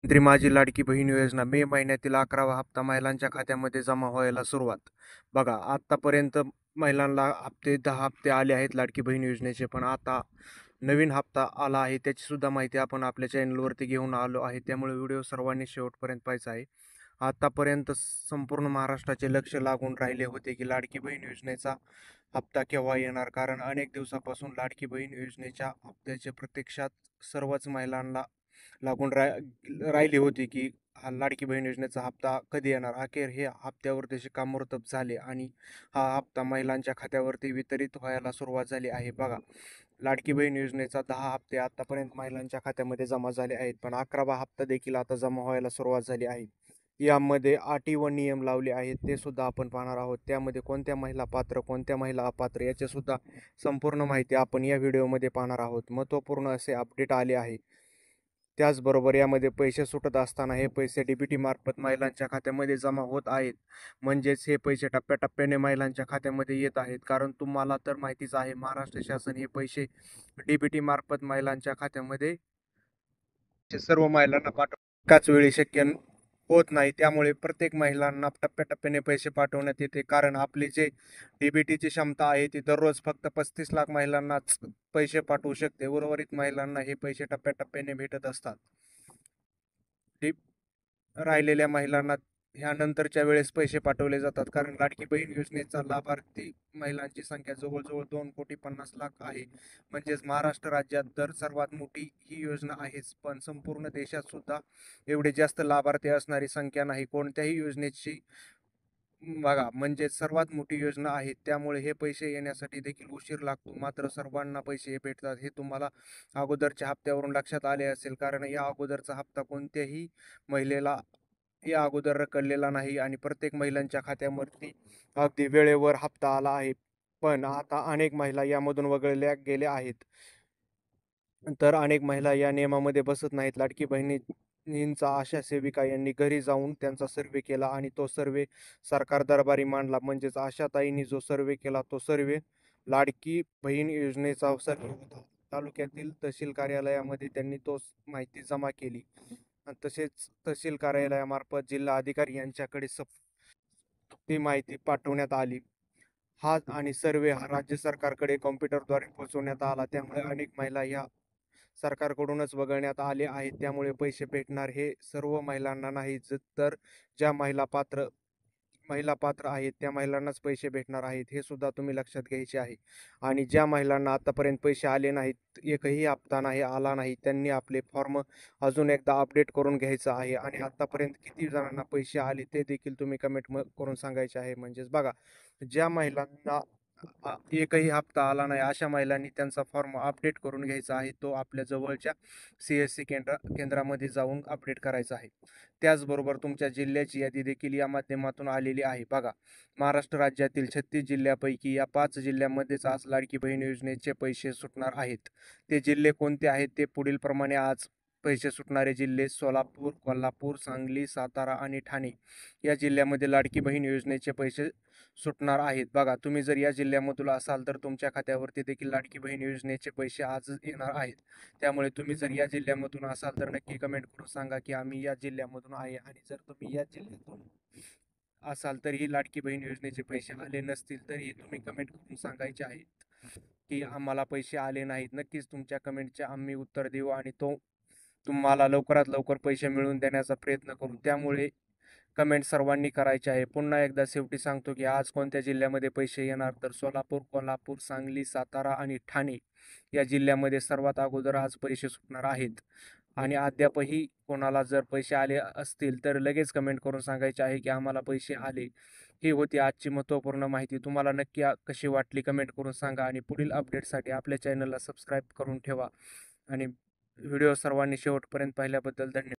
प्रधानमंत्री माझी लाडकी बहीण योजना मे महिन्यातील 11वा हप्ता महिलांच्या खात्यामध्ये जमा व्हायला सुरुवात. बघा, आत्तापर्यंत महिलांना 10 हप्ते आले आहेत लाडकी बहीण योजनेचे, पण आता नवीन हप्ता आला आहे. त्याची सुद्धा माहिती आपण आपल्या चॅनलवरती घेऊन आलो आहे. त्यामुळे व्हिडिओ सर्वांनी शेवटपर्यंत पाहायचा आहे. आतापर्यंत संपूर्ण महाराष्ट्राचे लक्ष लागून राहिले होते की लाडकी बहीण योजनेचा हप्ता केव्हा येणार, कारण अनेक दिवसापासून लाडकी बहीण योजनेच्या हप्त्याच्या प्रतीक्षात सर्वच महिलांना लागून राहिली होती की हा लाडकी बहीण योजनेचा हप्ता कधी येणार. अखेर हे हप्त्यावरती शिक्कामोर्तब झाले आणि हा हप्ता महिलांच्या खात्यावरती वितरित व्हायला सुरुवात झाली आहे. बघा, लाडकी बहीण योजनेचा 10 हप्ते आतापर्यंत महिलांच्या खात्यामध्ये जमा झाले आहेत, पण 11वा हप्ता देखील आता जमा व्हायला सुरुवात झाली आहे. यामध्ये अटी व नियम लावले आहेत, ते सुद्धा आपण पाहणार आहोत. त्यामध्ये कोणत्या महिला पात्र, कोणत्या महिला अपात्र याची सुद्धा संपूर्ण माहिती आपण या व्हिडिओमध्ये पाहणार आहोत. महत्त्वपूर्ण असे अपडेट आले आहे. त्याचबरोबर यामध्ये पैसे सुटत असताना हे पैसे डीबीटी मार्फत महिलांच्या खात्यामध्ये जमा होत आहेत. म्हणजेच हे पैसे टप्प्याटप्प्याने महिलांच्या खात्यामध्ये येत आहेत. कारण तुम्हाला तर माहितीच आहे, महाराष्ट्र शासन हे पैसे डीबीटी मार्फत महिलांच्या खात्यामध्ये सर्व महिलांना पाठवणे एकाच वेळी शक्य होत नाही. त्यामुळे प्रत्येक महिलांना टप्प्याटप्प्याने पैसे पाठवण्यात येते. कारण आपली जे डीबीटीची क्षमता आहे ती दररोज फक्त 35 लाख महिलांनाच पैसे पाठवू शकते. उर्वरित महिलांना हे पैसे टप्प्याटप्प्याने भेटत असतात. राहिलेल्या महिलांना ह्यानंतरच्या वेळेस पैसे पाठवले जातात. कारण लाडकी बहीण योजनेचा लाभार्थी महिलांची संख्या जवळजवळ 2,50,00,000 आहे. म्हणजेच महाराष्ट्र राज्यात तर सर्वात मोठी ही योजना आहेच, पण संपूर्ण देशात सुद्धा एवढे जास्त लाभार्थी असणारी संख्या नाही कोणत्याही योजनेची. बघा, म्हणजे सर्वात मोठी योजना आहे. त्यामुळे हे पैसे येण्यासाठी देखील उशीर लागतो, मात्र सर्वांना पैसे हे भेटतात. हे तुम्हाला अगोदरच्या हप्त्यावरून लक्षात आले असेल, कारण या अगोदरचा हप्ता कोणत्याही महिलेला या अगोदर रखडलेला नाही आणि प्रत्येक महिलांच्या खात्यावरती अगदी वेळेवर हप्ता आला आहे. पण आता अनेक महिला यामधून वगळल्या गेल्या आहेत. तर अनेक महिला या नियमामध्ये बसत नाहीत. लाडकी बहिणींचा आशा सेविका यांनी घरी जाऊन त्यांचा सर्वे केला आणि तो सर्वे सरकार दरबारी मांडला. म्हणजेच आशाताईंनी जो सर्वे केला तो सर्वे लाडकी बहीण योजनेचा सर्वे होता. तालुक्यातील तहसील कार्यालयामध्ये त्यांनी तो माहिती जमा केली. तसेच तहसील कार्यालयामार्फत जिल्हा अधिकारी यांच्याकडे ती माहिती पाठवण्यात आली. हा आणि सर्वे हा राज्य सरकारकडे कॉम्प्युटरद्वारे पोहोचवण्यात आला. त्यामुळे अनेक महिला या सरकारकडूनच वगळण्यात आले आहेत. त्यामुळे पैसे भेटणार हे सर्व महिलांना नाही, तर ज्या महिला पात्र आहेत त्या महिलांनाच पैसे भेटणार आहेत. हे सुद्धा तुम्ही लक्षात घ्यायचे आहे. आणि ज्या महिलांना आतापर्यंत पैसे आले नाहीत, एकही हप्ता नाही आला नाही, त्यांनी आपले फॉर्म अजून एकदा अपडेट करून घ्यायचं आहे. आणि आतापर्यंत किती जणांना पैसे आले ते देखील तुम्ही कमेंट करून सांगायचे आहे. म्हणजेच बघा, ज्या महिलांना एकही हप्ता आला नाही अशा महिलांनी त्यांचा फॉर्म अपडेट करून घ्यायचा आहे. तो आपल्या जवळच्या CSC केंद्रामध्ये जाऊन अपडेट करायचा आहे. त्याचबरोबर तुमच्या जिल्ह्याची यादी देखील या माध्यमातून आलेली आहे. बघा, महाराष्ट्र राज्यातील 36 जिल्ह्यापैकी या 5 जिल्ह्यांमध्येच आज लाडकी बहीण योजनेचे पैसे सुटणार आहेत. ते जिल्हे कोणते आहेत ते पुढील प्रमाणे आज पैसे सुटणारे जिल्हे: सोलापूर, कोल्हापूर, सांगली, सातारा आणि ठाणे या जिल्ह्यामध्ये लाडकी बहीण योजनेचे पैसे सुटणार आहेत. बघा, तुम्ही जर या जिल्ह्यामधून असाल तर तुमच्या खात्यावरती देखील लाडकी बहीण योजनेचे पैसे आज येणार आहेत. त्यामुळे तुम्ही जर या जिल्ह्यामधून असाल तर नक्की कमेंट करून सांगा की आम्ही या जिल्ह्यामधून आहे. आणि जर तुम्ही या जिल्ह्यातून असाल तरीही लाडकी बहीण योजनेचे पैसे आले नसतील तरी तुम्ही कमेंट करून सांगायचे आहेत की आम्हाला पैसे आले नाहीत. नक्कीच तुमच्या कमेंटचे आम्ही उत्तर देऊ आणि तो तुम्हाला लवकरात लवकर पैसे मिळवून देण्याचा प्रयत्न करू. त्यामुळे कमेंट सर्वांनी करायचे आहे. पुन्हा एकदा शेवटी सांगतो की आज कोणत्या जिल्ह्यामध्ये पैसे येणार, तर सोलापूर, कोल्हापूर, सांगली, सातारा आणि ठाणे या जिल्ह्यामध्ये सर्वात अगोदर आज पैसे सुटणार आहेत. आणि अद्यापही कोणाला जर पैसे आले असतील तर लगेच कमेंट करून सांगायचे आहे की आम्हाला पैसे आले. ही होती आजची महत्त्वपूर्ण माहिती. तुम्हाला नक्की कशी वाटली कमेंट करून सांगा आणि पुढील अपडेटसाठी आपल्या चॅनलला सबस्क्राईब करून ठेवा. आणि व्हिडिओ सर्वांनी शेवटपर्यंत पाहिल्याबद्दल धन्यवाद.